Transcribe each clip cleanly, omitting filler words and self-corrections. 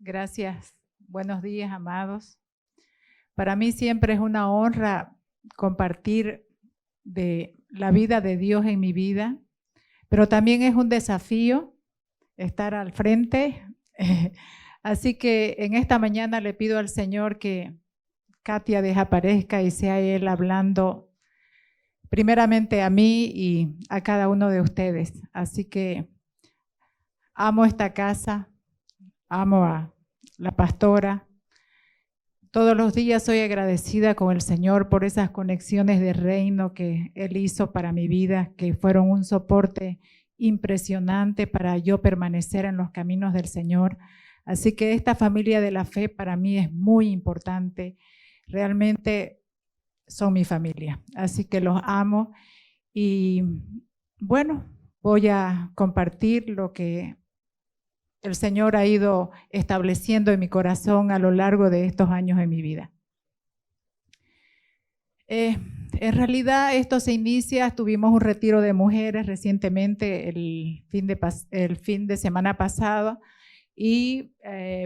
Gracias. Buenos días, amados. Para mí siempre es una honra compartir de la vida de Dios en mi vida, pero también es un desafío estar al frente. Así que en esta mañana le pido al Señor que Katia desaparezca y sea Él hablando primeramente a mí y a cada uno de ustedes. Así que amo esta casa, amo a la pastora. Todos los días soy agradecida con el Señor por esas conexiones de reino que Él hizo para mi vida, que fueron un soporte impresionante para yo permanecer en los caminos del Señor. Así que esta familia de la fe para mí es muy importante. Realmente son mi familia, así que los amo. Y bueno, voy a compartir lo que el Señor ha ido estableciendo en mi corazón a lo largo de estos años de mi vida. En realidad esto se inicia, tuvimos un retiro de mujeres recientemente el fin de semana pasado y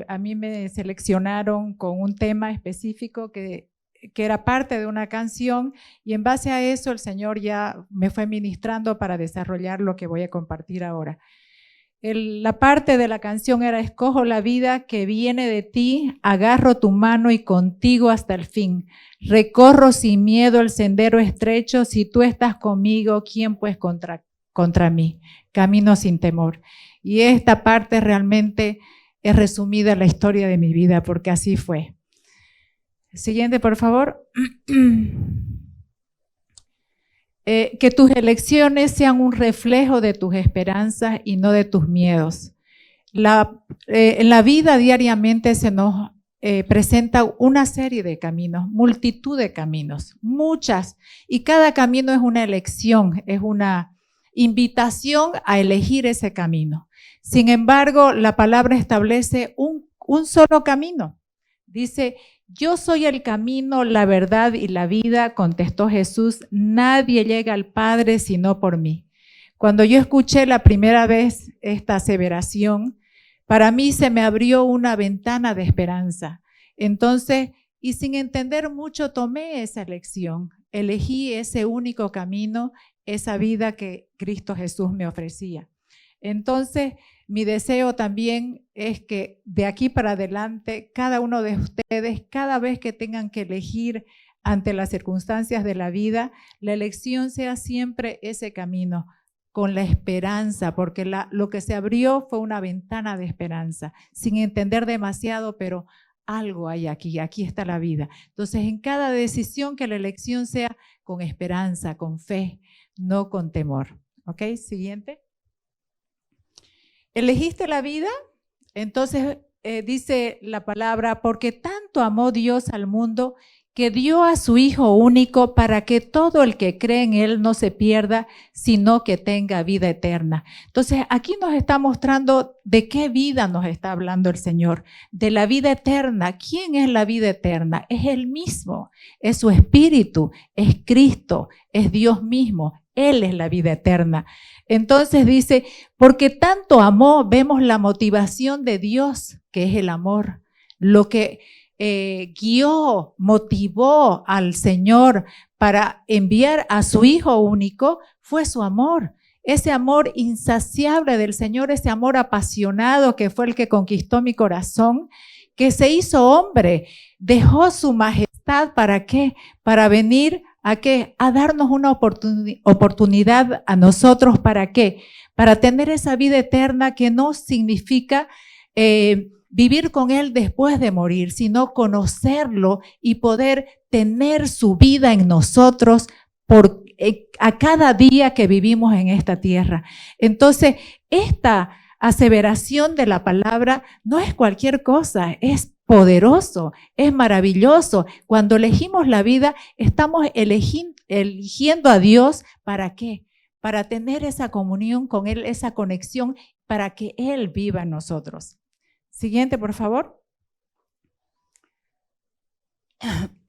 a mí me seleccionaron con un tema específico que era parte de una canción y en base a eso el Señor ya me fue ministrando para desarrollar lo que voy a compartir ahora. La parte de la canción era: escojo la vida que viene de ti, agarro tu mano y contigo hasta el fin. Recorro sin miedo el sendero estrecho, si tú estás conmigo, ¿quién pues contra mí? Camino sin temor. Y esta parte realmente es resumida en la historia de mi vida, porque así fue. Siguiente, por favor. Que tus elecciones sean un reflejo de tus esperanzas y no de tus miedos. En la vida diariamente se nos presenta una serie de caminos, multitud de caminos, muchas, y cada camino es una elección, es una invitación a elegir ese camino. Sin embargo, la palabra establece un solo camino. Dice: yo soy el camino, la verdad y la vida, contestó Jesús. Nadie llega al Padre sino por mí. Cuando yo escuché la primera vez esta aseveración, para mí se me abrió una ventana de esperanza. Entonces, y sin entender mucho, tomé esa elección. Elegí ese único camino, esa vida que Cristo Jesús me ofrecía. Entonces, mi deseo también es que de aquí para adelante, cada uno de ustedes, cada vez que tengan que elegir ante las circunstancias de la vida, la elección sea siempre ese camino, con la esperanza, porque lo que se abrió fue una ventana de esperanza, sin entender demasiado, pero algo hay aquí está la vida. Entonces, en cada decisión, que la elección sea con esperanza, con fe, no con temor. ¿Ok? Siguiente. ¿Elegiste la vida? Entonces dice la palabra: porque tanto amó Dios al mundo que dio a su Hijo único para que todo el que cree en Él no se pierda, sino que tenga vida eterna. Entonces aquí nos está mostrando de qué vida nos está hablando el Señor, de la vida eterna. ¿Quién es la vida eterna? Es Él mismo, es su Espíritu, es Cristo, es Dios mismo. Él es la vida eterna. Entonces dice: porque tanto amó, vemos la motivación de Dios, que es el amor. Lo que guió, motivó al Señor para enviar a su Hijo único fue su amor. Ese amor insaciable del Señor, ese amor apasionado que fue el que conquistó mi corazón, que se hizo hombre, dejó su majestad. ¿Para qué? Para venir ¿a qué? A darnos una oportunidad a nosotros. ¿Para qué? Para tener esa vida eterna, que no significa vivir con Él después de morir, sino conocerlo y poder tener su vida en nosotros a cada día que vivimos en esta tierra. Entonces, esta aseveración de la palabra no es cualquier cosa, es poderoso, es maravilloso. Cuando elegimos la vida, estamos eligiendo a Dios. ¿Para qué? Para tener esa comunión con Él, esa conexión, para que Él viva en nosotros. Siguiente, por favor.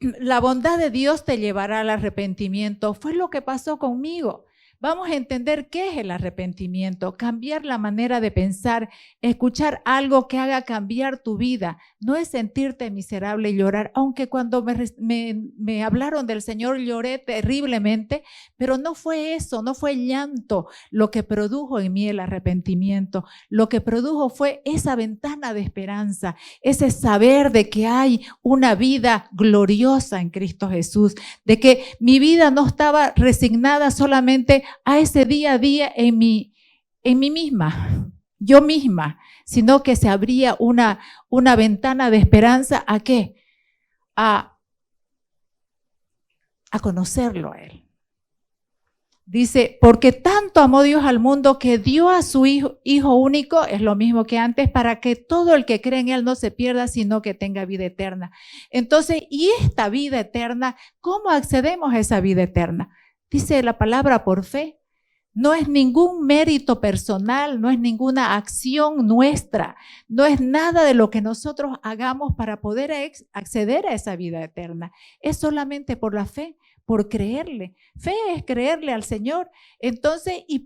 La bondad de Dios te llevará al arrepentimiento. Fue lo que pasó conmigo. vamos a entender qué es el arrepentimiento, cambiar la manera de pensar, escuchar algo que haga cambiar tu vida. No es sentirte miserable y llorar, aunque cuando me hablaron del Señor lloré terriblemente, pero no fue eso, no fue llanto lo que produjo en mí el arrepentimiento. Lo que produjo fue esa ventana de esperanza, ese saber de que hay una vida gloriosa en Cristo Jesús, de que mi vida no estaba resignada solamente a ese día a día en mí misma, yo misma, sino que se abría una ventana de esperanza. ¿A qué? A conocerlo a Él. Dice, porque tanto amó Dios al mundo que dio a su hijo único, es lo mismo que antes, para que todo el que cree en Él no se pierda, sino que tenga vida eterna. Entonces, ¿y esta vida eterna? ¿Cómo accedemos a esa vida eterna? Dice la palabra por fe. No es ningún mérito personal, no es ninguna acción nuestra, no es nada de lo que nosotros hagamos para poder acceder a esa vida eterna. Es solamente por la fe, por creerle. Fe es creerle al Señor. Entonces, y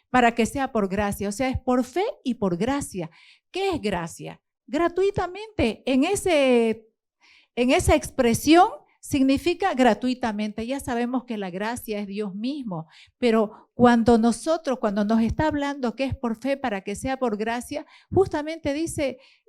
para que sea por gracia, o sea, es por fe y por gracia. ¿Qué es gracia? Gratuitamente, en esa expresión significa gratuitamente. Ya sabemos que la gracia es Dios mismo, pero cuando nos está hablando que es por fe para que sea por gracia, justamente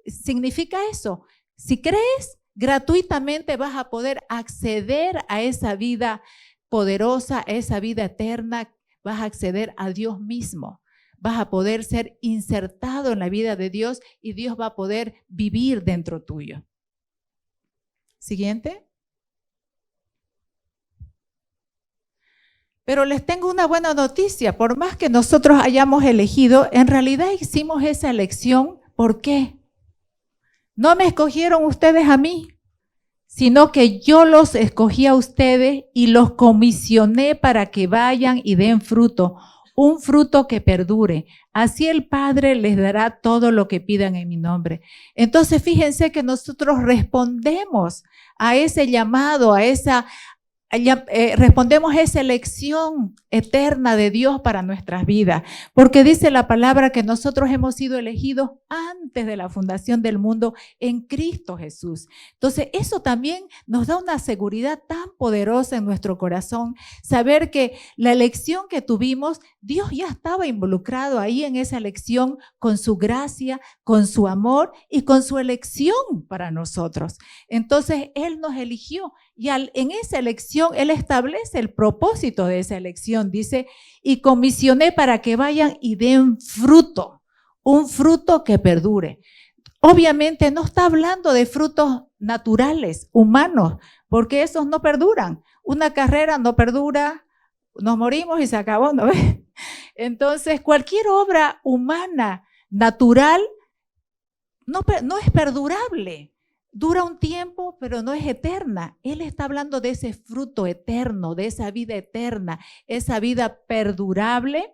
significa eso. Si crees, gratuitamente vas a poder acceder a esa vida poderosa, a esa vida eterna, vas a acceder a Dios mismo. Vas a poder ser insertado en la vida de Dios y Dios va a poder vivir dentro tuyo. Siguiente. Pero les tengo una buena noticia. Por más que nosotros hayamos elegido, en realidad hicimos esa elección. ¿Por qué? No me escogieron ustedes a mí, sino que yo los escogí a ustedes y los comisioné para que vayan y den fruto, un fruto que perdure. Así el Padre les dará todo lo que pidan en mi nombre. Entonces, fíjense que nosotros respondemos a ese llamado, respondemos a esa elección eterna de Dios para nuestras vidas, porque dice la palabra que nosotros hemos sido elegidos antes de la fundación del mundo en Cristo Jesús. Entonces, eso también nos da una seguridad tan poderosa en nuestro corazón, saber que la elección que tuvimos, Dios ya estaba involucrado ahí en esa elección con su gracia, con su amor y con su elección para nosotros. Entonces, Él nos eligió y en esa elección Él establece el propósito de esa elección. Dice, y comisioné para que vayan y den fruto, un fruto que perdure. Obviamente no está hablando de frutos naturales, humanos, porque esos no perduran. Una carrera no perdura, nos morimos y se acabó, ¿no ves? Entonces, cualquier obra humana, natural, no es perdurable. Dura un tiempo, pero no es eterna. Él está hablando de ese fruto eterno, de esa vida eterna, esa vida perdurable,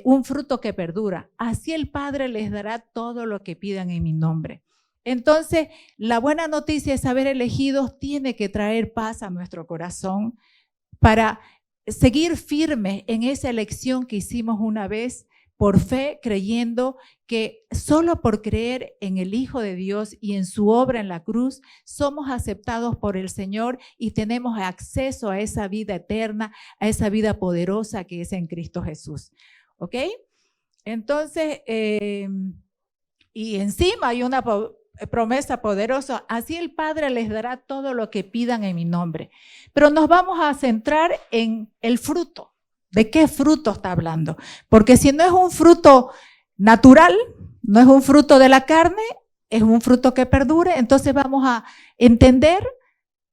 un fruto que perdura. Así el Padre les dará todo lo que pidan en mi nombre. Entonces, la buena noticia es haber elegido tiene que traer paz a nuestro corazón para seguir firmes en esa elección que hicimos una vez por fe, creyendo que solo por creer en el Hijo de Dios y en su obra en la cruz, somos aceptados por el Señor y tenemos acceso a esa vida eterna, a esa vida poderosa que es en Cristo Jesús. ¿Ok? Entonces, y encima hay una promesa poderosa, así el Padre les dará todo lo que pidan en mi nombre. Pero nos vamos a centrar en el fruto. ¿De qué fruto está hablando? Porque si no es un fruto natural, no es un fruto de la carne, es un fruto que perdure, entonces vamos a entender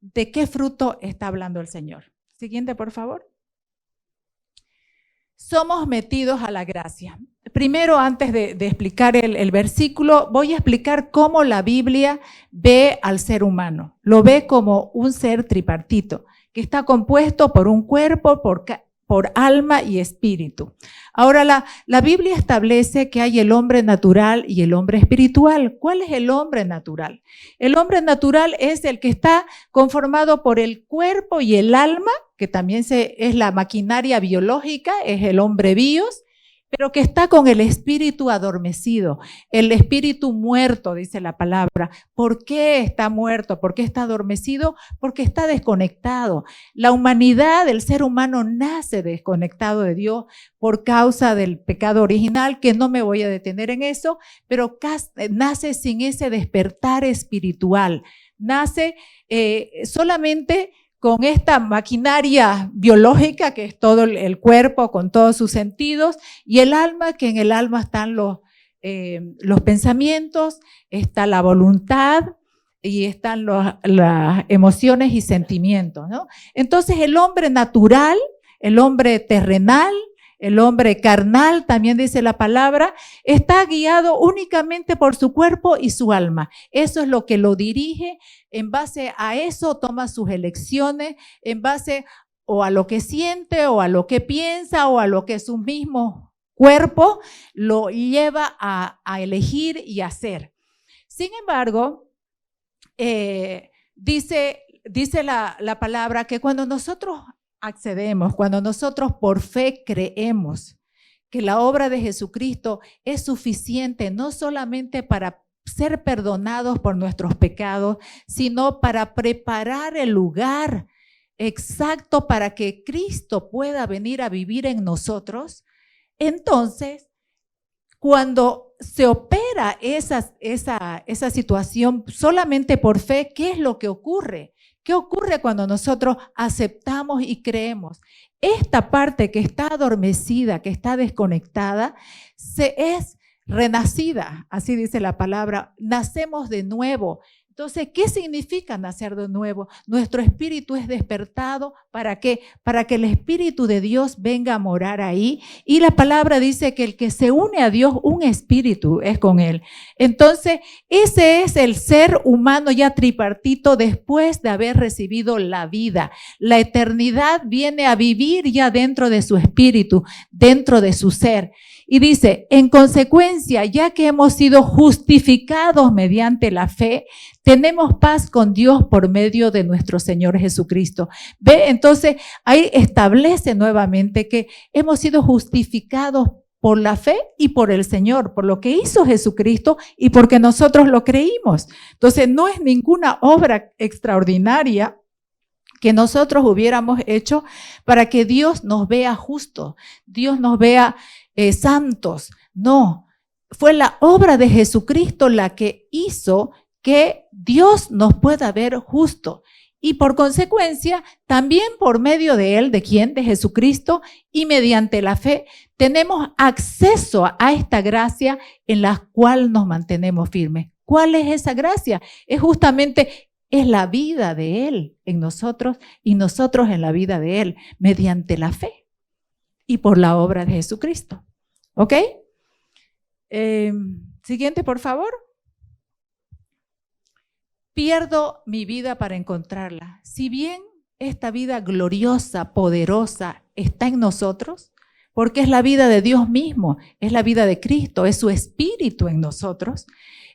de qué fruto está hablando el Señor. Siguiente, por favor. Somos metidos a la gracia. Primero, antes de explicar el versículo, voy a explicar cómo la Biblia ve al ser humano. Lo ve como un ser tripartito, que está compuesto por un cuerpo, por alma y espíritu. Ahora, la Biblia establece que hay el hombre natural y el hombre espiritual. ¿Cuál es el hombre natural? El hombre natural es el que está conformado por el cuerpo y el alma que también es la maquinaria biológica, es el hombre bios, pero que está con el espíritu adormecido, el espíritu muerto, dice la palabra. ¿Por qué está muerto? ¿Por qué está adormecido? Porque está desconectado. La humanidad, el ser humano nace desconectado de Dios por causa del pecado original, que no me voy a detener en eso, pero nace sin ese despertar espiritual. Nace solamente con esta maquinaria biológica que es todo el cuerpo con todos sus sentidos, y el alma, que en el alma están los pensamientos, está la voluntad y están las emociones y sentimientos, ¿no? Entonces el hombre natural, el hombre terrenal, el hombre carnal, también dice la palabra, está guiado únicamente por su cuerpo y su alma. Eso es lo que lo dirige. En base a eso toma sus elecciones, en base o a lo que siente, o a lo que piensa, o a lo que su mismo cuerpo lo lleva a elegir y hacer. Sin embargo, dice la palabra que cuando nosotros accedemos, cuando nosotros por fe creemos que la obra de Jesucristo es suficiente no solamente para ser perdonados por nuestros pecados, sino para preparar el lugar exacto para que Cristo pueda venir a vivir en nosotros, entonces, cuando se opera esa situación solamente por fe, ¿qué es lo que ocurre? ¿Qué ocurre cuando nosotros aceptamos y creemos? Esta parte que está adormecida, que está desconectada, es renacida, así dice la palabra, nacemos de nuevo. Entonces, ¿qué significa nacer de nuevo? Nuestro espíritu es despertado, ¿para qué? Para que el Espíritu de Dios venga a morar ahí. Y la palabra dice que el que se une a Dios, un espíritu es con él. Entonces, ese es el ser humano ya tripartito después de haber recibido la vida. La eternidad viene a vivir ya dentro de su espíritu, dentro de su ser. Y dice, en consecuencia, ya que hemos sido justificados mediante la fe, tenemos paz con Dios por medio de nuestro Señor Jesucristo. Ve, entonces ahí establece nuevamente que hemos sido justificados por la fe y por el Señor, por lo que hizo Jesucristo y porque nosotros lo creímos. Entonces no es ninguna obra extraordinaria que nosotros hubiéramos hecho para que Dios nos vea justos, Dios nos vea santos. No, fue la obra de Jesucristo la que hizo que Dios nos pueda ver justo. Y por consecuencia, también por medio de Él, ¿de quién? De Jesucristo, y mediante la fe, tenemos acceso a esta gracia en la cual nos mantenemos firmes. ¿Cuál es esa gracia? Es justamente, es la vida de Él en nosotros y nosotros en la vida de Él, mediante la fe y por la obra de Jesucristo. ¿Ok? Siguiente, por favor. Pierdo mi vida para encontrarla. Si bien esta vida gloriosa, poderosa, está en nosotros, porque es la vida de Dios mismo, es la vida de Cristo, es su espíritu en nosotros,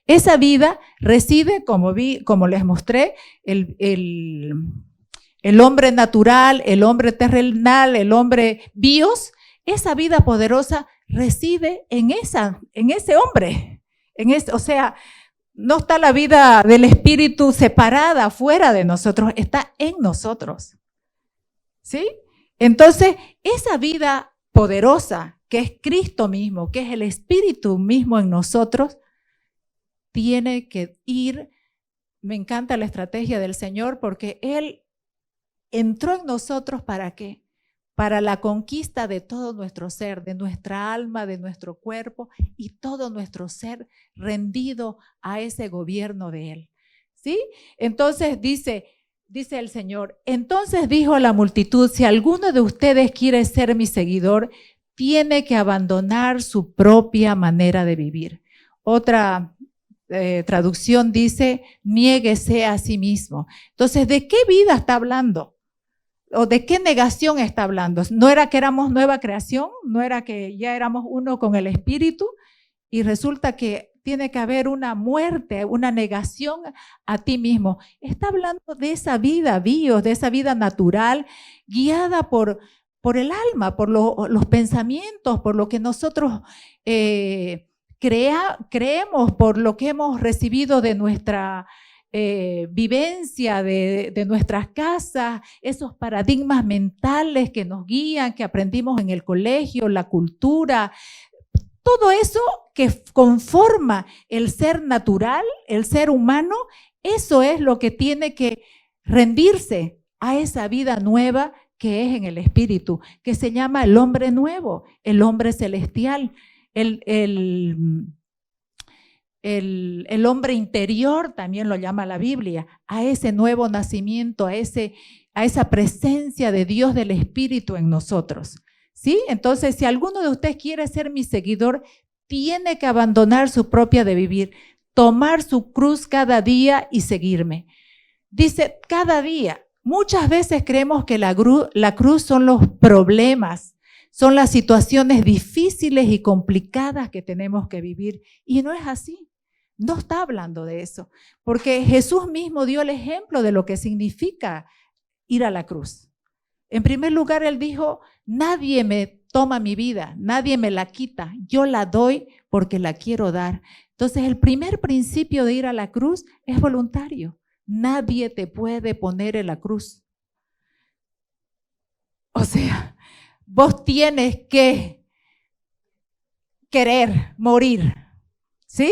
esa vida reside, como les mostré, el hombre natural, el hombre terrenal, el hombre bios, esa vida poderosa reside en ese hombre, o sea, no está la vida del espíritu separada fuera de nosotros, está en nosotros. ¿Sí? Entonces, esa vida poderosa que es Cristo mismo, que es el espíritu mismo en nosotros, tiene que ir. Me encanta la estrategia del Señor porque Él entró en nosotros ¿para qué? Para la conquista de todo nuestro ser, de nuestra alma, de nuestro cuerpo y todo nuestro ser rendido a ese gobierno de Él. ¿Sí? Entonces dice el Señor, entonces dijo a la multitud, si alguno de ustedes quiere ser mi seguidor, tiene que abandonar su propia manera de vivir. Otra traducción dice, niéguese a sí mismo. Entonces, ¿de qué vida está hablando? ¿O de qué negación está hablando? ¿No era que éramos nueva creación? ¿No era que ya éramos uno con el Espíritu? Y resulta que tiene que haber una muerte, una negación a ti mismo. Está hablando de esa vida bios, de esa vida natural, guiada por el alma, por los pensamientos, por lo que nosotros creemos, por lo que hemos recibido de nuestra vivencia, de nuestras casas, esos paradigmas mentales que nos guían, que aprendimos en el colegio, la cultura, todo eso que conforma el ser natural, el ser humano, eso es lo que tiene que rendirse a esa vida nueva que es en el espíritu, que se llama el hombre nuevo, el hombre celestial, el hombre interior, también lo llama la Biblia, a ese nuevo nacimiento, a esa presencia de Dios del Espíritu en nosotros. ¿Sí? Entonces, si alguno de ustedes quiere ser mi seguidor, tiene que abandonar su propia de vivir, tomar su cruz cada día y seguirme. Dice, cada día. Muchas veces creemos que la cruz son los problemas, son las situaciones difíciles y complicadas que tenemos que vivir. Y no es así. No está hablando de eso, porque Jesús mismo dio el ejemplo de lo que significa ir a la cruz. En primer lugar, Él dijo, nadie me toma mi vida, nadie me la quita, yo la doy porque la quiero dar. Entonces, el primer principio de ir a la cruz es voluntario. Nadie te puede poner en la cruz. O sea, vos tienes que querer morir, ¿sí?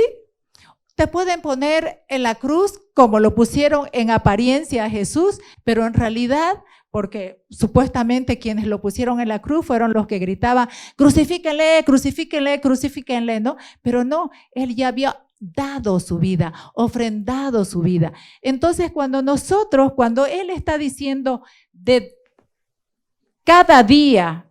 Te pueden poner en la cruz como lo pusieron en apariencia a Jesús, pero en realidad, porque supuestamente quienes lo pusieron en la cruz fueron los que gritaban, crucifíquenle, crucifíquenle, crucifíquenle, ¿no? Pero no, Él ya había dado su vida, ofrendado su vida. Entonces, cuando Él está diciendo de cada día,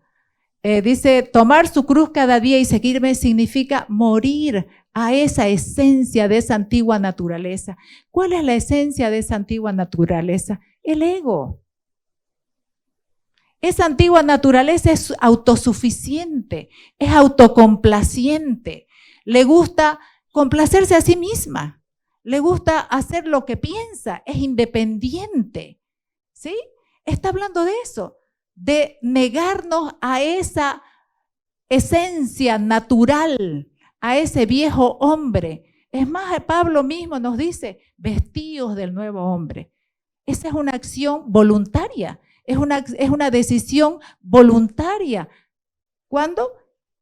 dice, tomar su cruz cada día y seguirme significa morir a esa esencia de esa antigua naturaleza. ¿Cuál es la esencia de esa antigua naturaleza? El ego. Esa antigua naturaleza es autosuficiente, es autocomplaciente, le gusta complacerse a sí misma, le gusta hacer lo que piensa, es independiente, ¿sí? Está hablando de eso, de negarnos a esa esencia natural, a ese viejo hombre. Es más, Pablo mismo nos dice, vestíos del nuevo hombre. Esa es una acción voluntaria, es una decisión voluntaria. ¿Cuándo?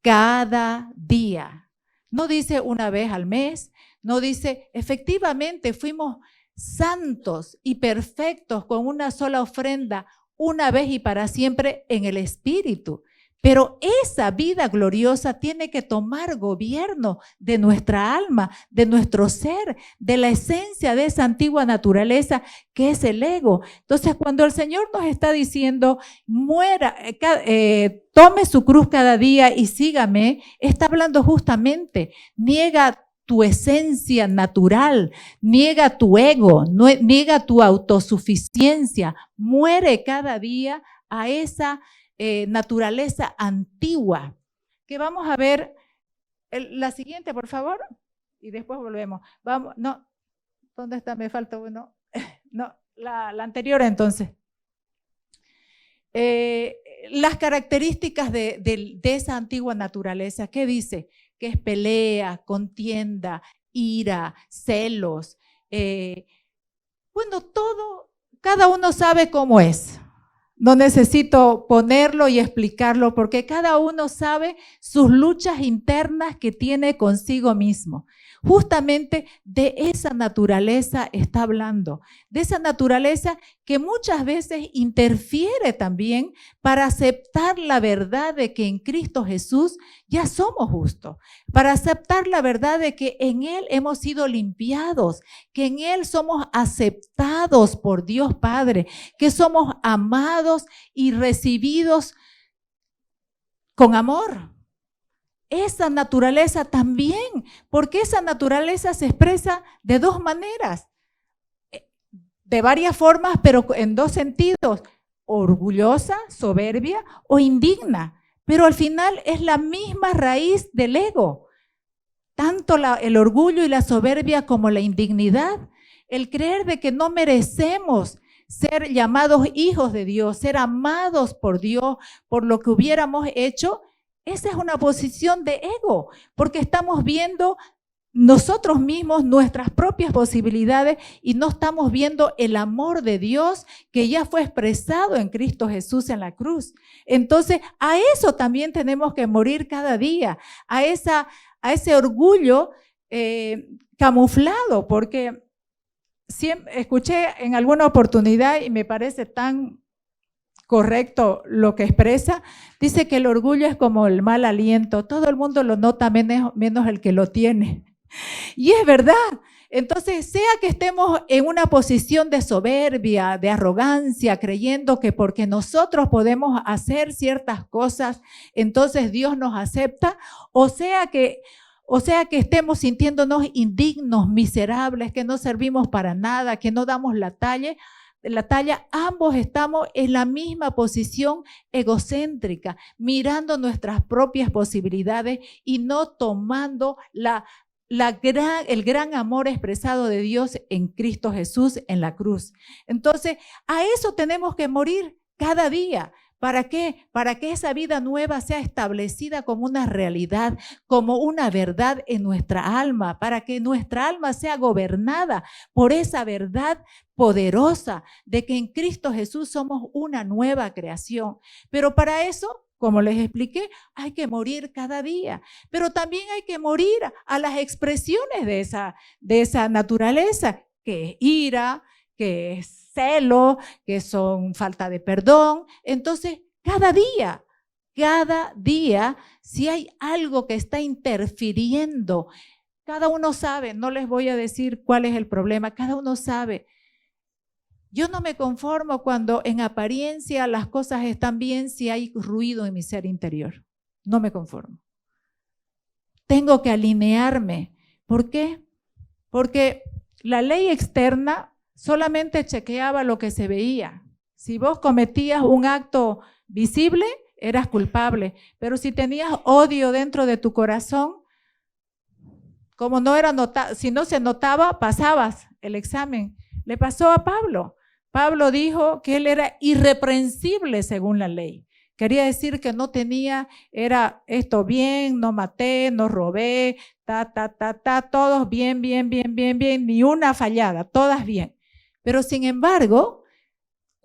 Cada día. No dice una vez al mes, no dice, efectivamente fuimos santos y perfectos con una sola ofrenda, una vez y para siempre en el Espíritu. Pero esa vida gloriosa tiene que tomar gobierno de nuestra alma, de nuestro ser, de la esencia de esa antigua naturaleza que es el ego. Entonces, cuando el Señor nos está diciendo, tome su cruz cada día y sígame, está hablando justamente, niega tu esencia natural, niega tu ego, niega tu autosuficiencia, muere cada día a esa naturaleza antigua, que vamos a ver la siguiente, por favor, y después volvemos. Vamos, no, ¿dónde está? Me falta uno. No, la anterior entonces. Las características de esa antigua naturaleza, ¿qué dice? Que es pelea, contienda, ira, celos. Bueno, todo, cada uno sabe cómo es. No necesito ponerlo y explicarlo porque cada uno sabe sus luchas internas que tiene consigo mismo. Justamente de esa naturaleza está hablando, de esa naturaleza que muchas veces interfiere también para aceptar la verdad de que en Cristo Jesús ya somos justos, para aceptar la verdad de que en Él hemos sido limpiados, que en Él somos aceptados por Dios Padre, que somos amados y recibidos con amor. Esa naturaleza también, porque esa naturaleza se expresa de dos maneras, de varias formas, pero en dos sentidos, orgullosa, soberbia o indigna, pero al final es la misma raíz del ego. tanto el orgullo y la soberbia como la indignidad, el creer de que no merecemos ser llamados hijos de Dios, ser amados por Dios por lo que hubiéramos hecho. Esa es una posición de ego, porque estamos viendo nosotros mismos nuestras propias posibilidades y no estamos viendo el amor de Dios que ya fue expresado en Cristo Jesús en la cruz. Entonces, a eso también tenemos que morir cada día, a ese orgullo camuflado, porque escuché en alguna oportunidad y me parece tan correcto lo que expresa, dice que el orgullo es como el mal aliento, todo el mundo lo nota menos el que lo tiene. Y es verdad. Entonces, sea que estemos en una posición de soberbia, de arrogancia, creyendo que porque nosotros podemos hacer ciertas cosas, entonces Dios nos acepta, o sea que estemos sintiéndonos indignos, miserables, que no servimos para nada, que no damos la talla, ambos estamos en la misma posición egocéntrica, mirando nuestras propias posibilidades y no tomando el gran amor expresado de Dios en Cristo Jesús en la cruz. Entonces, a eso tenemos que morir cada día. ¿Para qué? Para que esa vida nueva sea establecida como una realidad, como una verdad en nuestra alma, para que nuestra alma sea gobernada por esa verdad poderosa de que en Cristo Jesús somos una nueva creación. Pero para eso, como les expliqué, hay que morir cada día, pero también hay que morir a las expresiones de esa naturaleza, que es ira, que es celo, que son falta de perdón. Entonces, cada día, si hay algo que está interfiriendo, cada uno sabe, no les voy a decir cuál es el problema, cada uno sabe. Yo no me conformo cuando en apariencia las cosas están bien si hay ruido en mi ser interior. No me conformo. Tengo que alinearme. ¿Por qué? Porque la ley externa solamente chequeaba lo que se veía. Si vos cometías un acto visible, eras culpable. Pero si tenías odio dentro de tu corazón, como no era si no se notaba, pasabas el examen. Le pasó a Pablo. Pablo dijo que él era irreprensible según la ley. Quería decir que no tenía, era esto bien, no maté, no robé, todos bien, ni una fallada, todas bien. Pero sin embargo,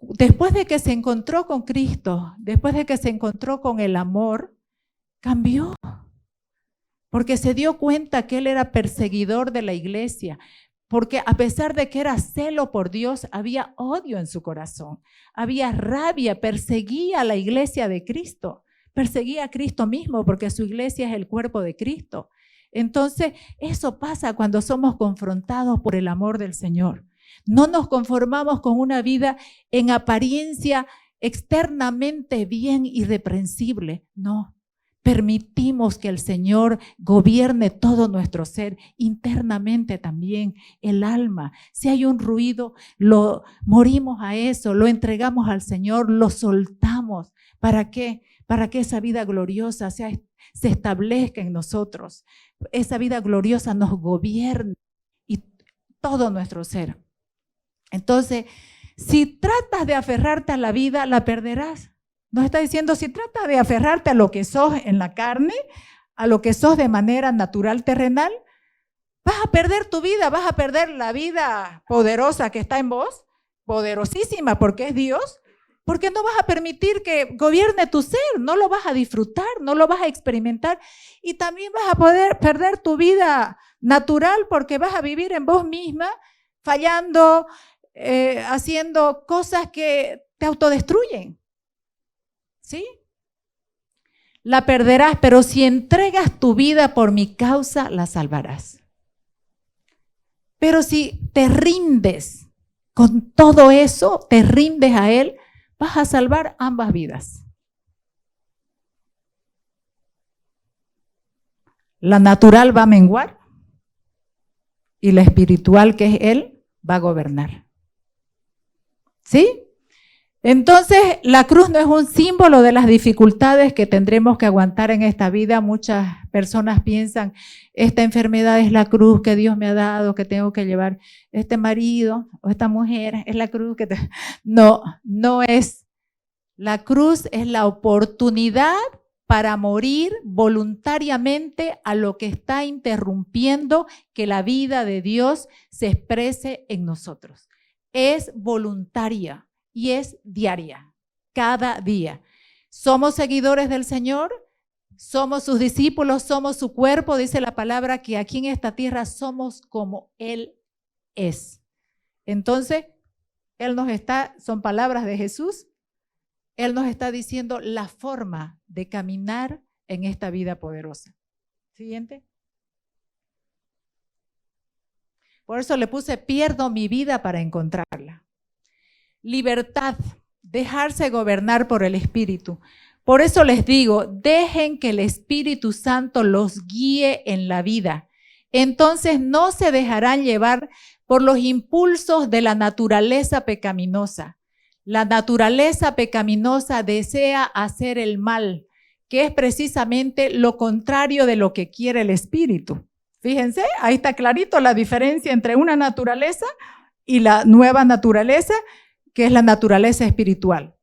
después de que se encontró con Cristo, después de que se encontró con el amor, cambió. Porque se dio cuenta que él era perseguidor de la iglesia. Porque a pesar de que era celo por Dios, había odio en su corazón, había rabia, perseguía a la iglesia de Cristo, perseguía a Cristo mismo porque su iglesia es el cuerpo de Cristo. Entonces, eso pasa cuando somos confrontados por el amor del Señor. No nos conformamos con una vida en apariencia externamente bien irreprensible, no. Permitimos que el Señor gobierne todo nuestro ser, internamente también, el alma. Si hay un ruido, morimos a eso, lo entregamos al Señor, lo soltamos. ¿Para qué? Para que esa vida gloriosa se establezca en nosotros. Esa vida gloriosa nos gobierne y todo nuestro ser. Entonces, si tratas de aferrarte a la vida, la perderás. Nos está diciendo, si tratas de aferrarte a lo que sos en la carne, a lo que sos de manera natural, terrenal, vas a perder tu vida, vas a perder la vida poderosa que está en vos, poderosísima porque es Dios, porque no vas a permitir que gobierne tu ser, no lo vas a disfrutar, no lo vas a experimentar y también vas a poder perder tu vida natural porque vas a vivir en vos misma, fallando, haciendo cosas que te autodestruyen. ¿Sí? La perderás, pero si entregas tu vida por mi causa, la salvarás. Pero si te rindes con todo eso, te rindes a Él, vas a salvar ambas vidas. La natural va a menguar y la espiritual, que es Él, va a gobernar. ¿Sí? Entonces, la cruz no es un símbolo de las dificultades que tendremos que aguantar en esta vida. Muchas personas piensan, esta enfermedad es la cruz que Dios me ha dado, que tengo que llevar. Este marido o esta mujer es la cruz que No, no es. La cruz es la oportunidad para morir voluntariamente a lo que está interrumpiendo que la vida de Dios se exprese en nosotros. Es voluntaria y es diaria, cada día. Somos seguidores del Señor, somos sus discípulos, somos su cuerpo, dice la palabra que aquí en esta tierra somos como Él es. Entonces, Él nos está, son palabras de Jesús, Él nos está diciendo la forma de caminar en esta vida poderosa. Siguiente. Por eso le puse, pierdo mi vida para encontrarla. Libertad, dejarse gobernar por el Espíritu. Por eso les digo, dejen que el Espíritu Santo los guíe en la vida. Entonces no se dejarán llevar por los impulsos de la naturaleza pecaminosa. La naturaleza pecaminosa desea hacer el mal, que es precisamente lo contrario de lo que quiere el Espíritu. Fíjense, ahí está clarito la diferencia entre una naturaleza y la nueva naturaleza, que es la naturaleza espiritual.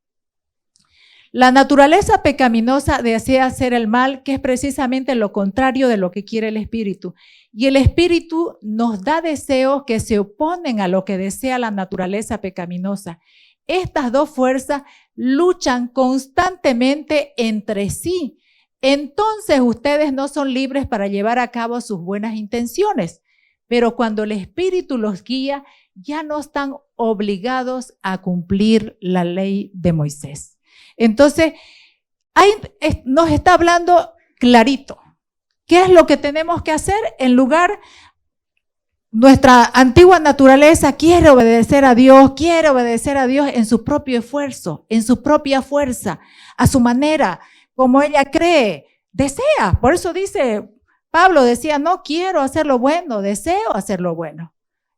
La naturaleza pecaminosa desea hacer el mal, que es precisamente lo contrario de lo que quiere el Espíritu. Y el Espíritu nos da deseos que se oponen a lo que desea la naturaleza pecaminosa. Estas dos fuerzas luchan constantemente entre sí. Entonces ustedes no son libres para llevar a cabo sus buenas intenciones, pero cuando el Espíritu los guía, ya no están obligados a cumplir la ley de Moisés. Entonces, ahí nos está hablando clarito. ¿Qué es lo que tenemos que hacer? En lugar, nuestra antigua naturaleza quiere obedecer a Dios en su propio esfuerzo, en su propia fuerza, a su manera, como ella cree, desea. Por eso dice, Pablo decía, no quiero hacer lo bueno, deseo hacer lo bueno.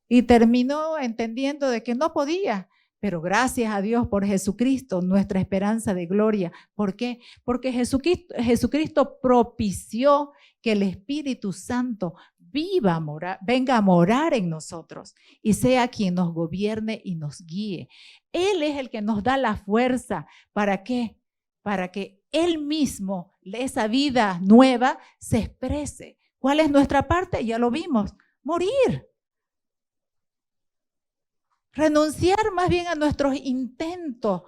Y terminó entendiendo de que no podía, pero gracias a Dios por Jesucristo, nuestra esperanza de gloria. ¿Por qué? Porque Jesucristo propició que el Espíritu Santo venga a morar en nosotros y sea quien nos gobierne y nos guíe. Él es el que nos da la fuerza. ¿Para qué? Para que Él mismo, esa vida nueva, se exprese. ¿Cuál es nuestra parte? Ya lo vimos, morir. Renunciar más bien a nuestros intentos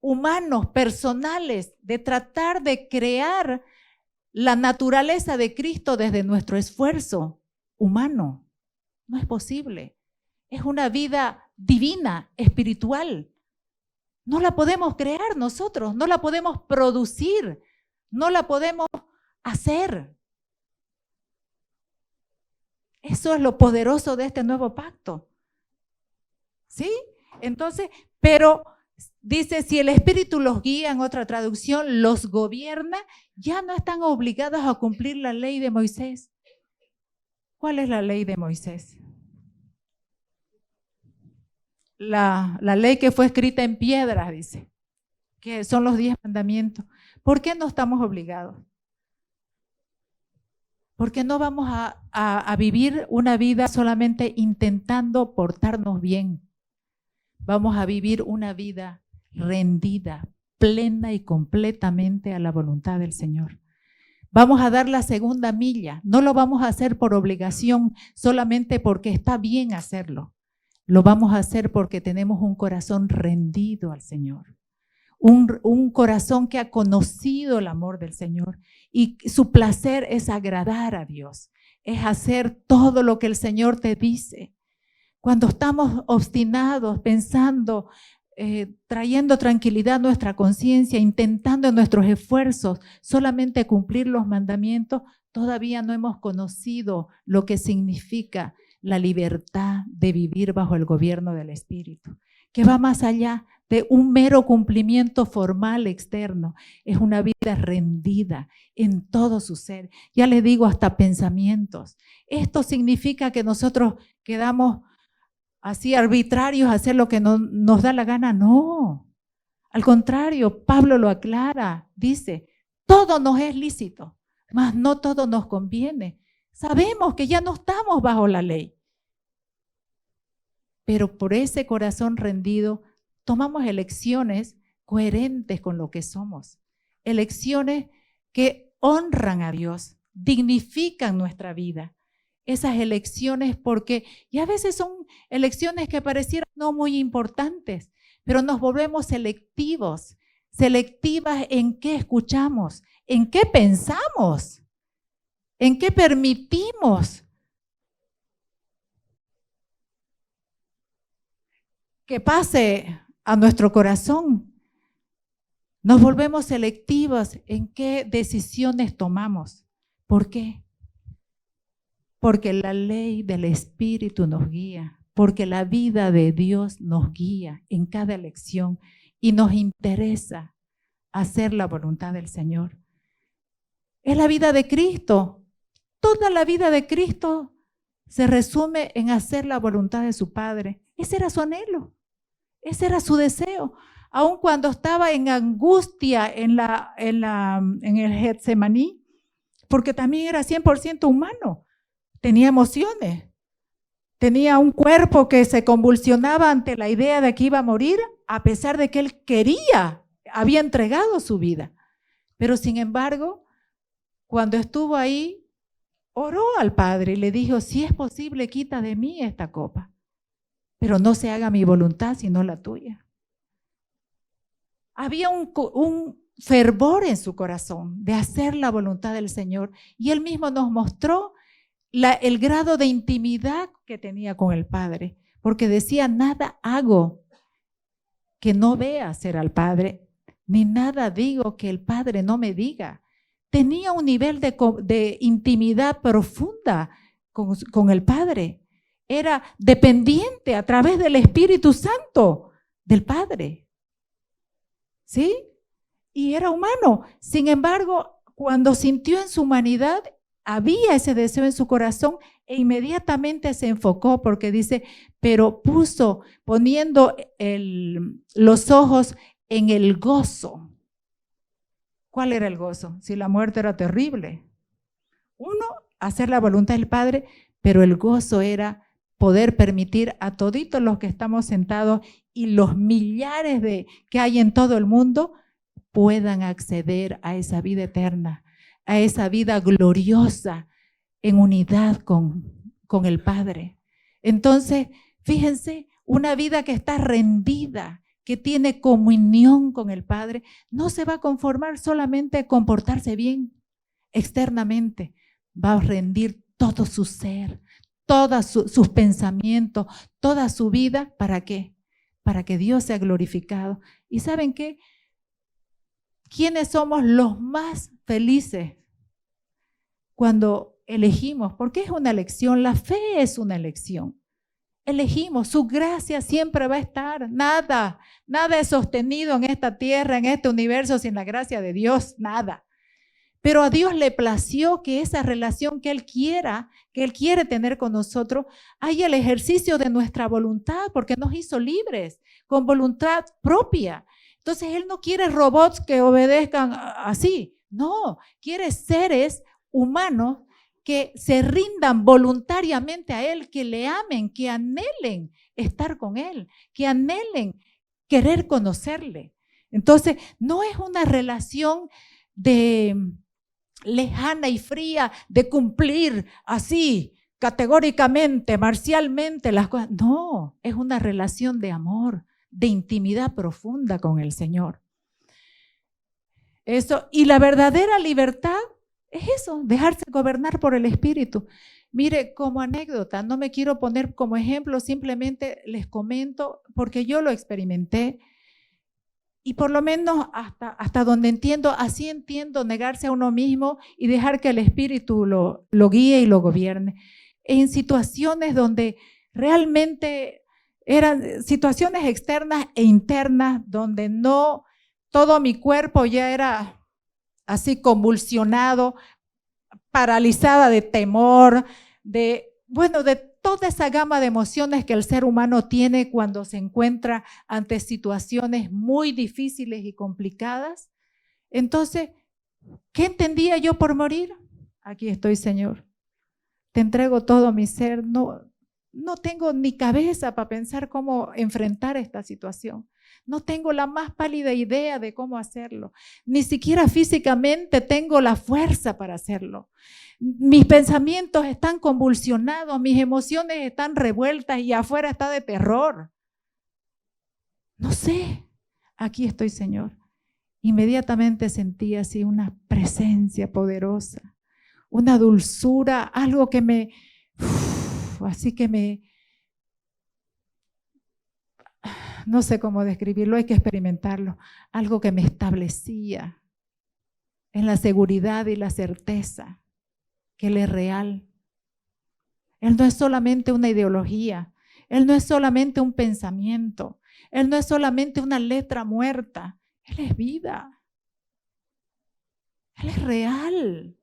humanos, personales, de tratar de crear la naturaleza de Cristo desde nuestro esfuerzo humano. No es posible. Es una vida divina, espiritual. No la podemos crear nosotros, no la podemos producir, no la podemos hacer. Eso es lo poderoso de este nuevo pacto. ¿Sí? Entonces, pero dice, si el Espíritu los guía, en otra traducción, los gobierna, ya no están obligados a cumplir la ley de Moisés. ¿Cuál es la ley de Moisés? La ley que fue escrita en piedras, dice, que son los 10 mandamientos. ¿Por qué no estamos obligados? Porque no vamos a vivir una vida solamente intentando portarnos bien. Vamos a vivir una vida rendida, plena y completamente a la voluntad del Señor. Vamos a dar la segunda milla. No lo vamos a hacer por obligación, solamente porque está bien hacerlo. Lo vamos a hacer porque tenemos un corazón rendido al Señor. Un corazón que ha conocido el amor del Señor y su placer es agradar a Dios, es hacer todo lo que el Señor te dice. Cuando estamos obstinados, pensando, trayendo tranquilidad a nuestra conciencia, intentando en nuestros esfuerzos solamente cumplir los mandamientos, todavía no hemos conocido lo que significa la libertad de vivir bajo el gobierno del Espíritu, que va más allá de un mero cumplimiento formal externo. Es una vida rendida en todo su ser. Ya le digo, hasta pensamientos. Esto significa que nosotros quedamos así arbitrarios a hacer lo que nos da la gana. No. Al contrario, Pablo lo aclara, dice, todo nos es lícito, mas no todo nos conviene. Sabemos que ya no estamos bajo la ley, pero por ese corazón rendido tomamos elecciones coherentes con lo que somos, elecciones que honran a Dios, dignifican nuestra vida. Esas elecciones y a veces son elecciones que parecieran no muy importantes, pero nos volvemos selectivas en qué escuchamos, en qué pensamos, en qué permitimos que pase a nuestro corazón. Nos volvemos selectivas en qué decisiones tomamos. ¿Por qué? Porque la ley del Espíritu nos guía, porque la vida de Dios nos guía en cada elección y nos interesa hacer la voluntad del Señor. Es la vida de Cristo. Toda la vida de Cristo se resume en hacer la voluntad de su Padre. Ese era su anhelo, ese era su deseo. Aun cuando estaba en angustia en el Getsemaní, porque también era 100% humano. Tenía emociones, tenía un cuerpo que se convulsionaba ante la idea de que iba a morir, a pesar de que él había entregado su vida. Pero sin embargo, cuando estuvo ahí, oró al Padre y le dijo, si es posible, quita de mí esta copa, pero no se haga mi voluntad, sino la tuya. Había un fervor en su corazón de hacer la voluntad del Señor, y él mismo nos mostró el grado de intimidad que tenía con el Padre, porque decía, nada hago que no vea hacer al Padre, ni nada digo que el Padre no me diga. Tenía un nivel de intimidad profunda con el Padre. Era dependiente a través del Espíritu Santo del Padre. ¿Sí? Y era humano. Sin embargo, cuando sintió en su humanidad, había ese deseo en su corazón e inmediatamente se enfocó, porque dice, pero poniendo los ojos en el gozo. ¿Cuál era el gozo? Si la muerte era terrible. Uno, hacer la voluntad del Padre, pero el gozo era poder permitir a toditos los que estamos sentados y los millares que hay en todo el mundo puedan acceder a esa vida eterna, a esa vida gloriosa en unidad con el Padre. Entonces, fíjense, una vida que está rendida, que tiene comunión con el Padre, no se va a conformar solamente con portarse bien externamente, va a rendir todo su ser, todos sus pensamientos, toda su vida. ¿Para qué? Para que Dios sea glorificado. ¿Y saben qué? ¿Quiénes somos los más felices cuando elegimos? Porque es una elección, la fe es una elección. Elegimos, su gracia siempre va a estar. Nada es sostenido en esta tierra, en este universo, sin la gracia de Dios, nada. Pero a Dios le plació que esa relación que Él quiere tener con nosotros, haya el ejercicio de nuestra voluntad, porque nos hizo libres, con voluntad propia. Entonces, Él no quiere robots que obedezcan así, no, quiere seres humanos que se rindan voluntariamente a Él, que le amen, que anhelen estar con Él, que anhelen querer conocerle. Entonces, no es una relación lejana y fría de cumplir así, categóricamente, marcialmente las cosas. No, es una relación de amor, de intimidad profunda con el Señor. Eso, y la verdadera libertad es eso, dejarse gobernar por el Espíritu. Mire, como anécdota, no me quiero poner como ejemplo, simplemente les comento porque yo lo experimenté y por lo menos hasta donde entiendo, así entiendo negarse a uno mismo y dejar que el Espíritu lo guíe y lo gobierne. En situaciones donde realmente eran situaciones externas e internas, donde no todo mi cuerpo ya era así convulsionado, paralizada de temor, de toda esa gama de emociones que el ser humano tiene cuando se encuentra ante situaciones muy difíciles y complicadas. Entonces, ¿qué entendía yo por morir? Aquí estoy, Señor. Te entrego todo mi ser. No tengo ni cabeza para pensar cómo enfrentar esta situación. No tengo la más pálida idea de cómo hacerlo. Ni siquiera físicamente tengo la fuerza para hacerlo. Mis pensamientos están convulsionados, mis emociones están revueltas y afuera está de terror. No sé. Aquí estoy, Señor. Inmediatamente sentí así una presencia poderosa, una dulzura, algo que no sé cómo describirlo, hay que experimentarlo, algo que me establecía en la seguridad y la certeza que Él es real. Él no es solamente una ideología, Él no es solamente un pensamiento, Él no es solamente una letra muerta, Él es vida. Él es real.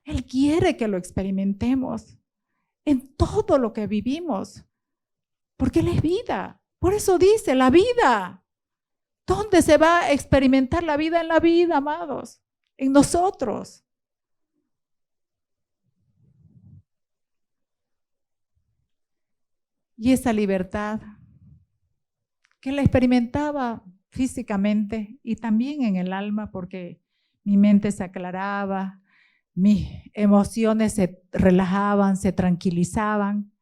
Él quiere que lo experimentemos en todo lo que vivimos, porque Él es vida. Por eso dice, la vida. ¿Dónde se va a experimentar la vida? En la vida, amados, en nosotros. Y esa libertad que la experimentaba físicamente y también en el alma, porque mi mente se aclaraba, mis emociones se relajaban, se tranquilizaban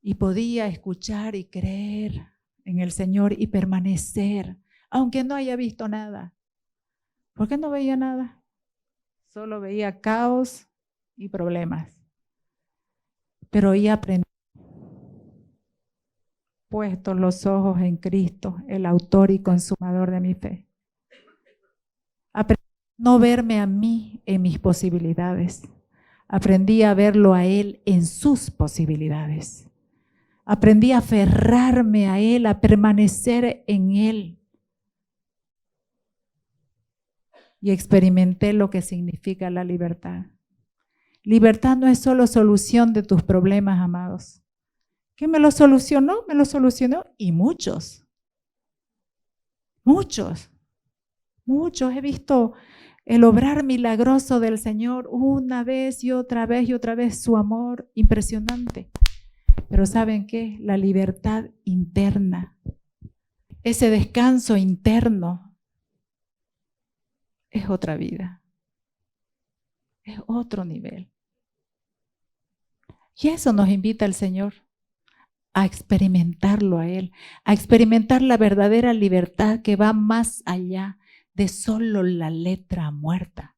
y podía escuchar y creer en el Señor y permanecer, aunque no haya visto nada. ¿Por qué no veía nada? Solo veía caos y problemas. Pero hoy aprendí, puestos los ojos en Cristo, el autor y consumador de mi fe. Aprendí a no verme a mí en mis posibilidades. Aprendí a verlo a Él en sus posibilidades. Aprendí a aferrarme a Él, a permanecer en Él. Y experimenté lo que significa la libertad. Libertad no es solo solución de tus problemas, amados. ¿Qué me lo solucionó? Me lo solucionó y muchos. Muchos. He visto el obrar milagroso del Señor una vez y otra vez, su amor impresionante. Pero ¿saben qué? La libertad interna, ese descanso interno, es otra vida, es otro nivel. Y eso nos invita el Señor, a experimentarlo a Él, a experimentar la verdadera libertad que va más allá de solo la letra muerta.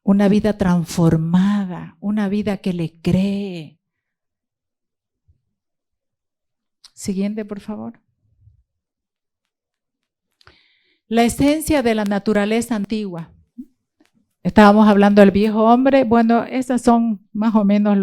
Una vida transformada, una vida que le cree. Siguiente, por favor. La esencia de la naturaleza antigua. Estábamos hablando del viejo hombre. Bueno, esas son más o menos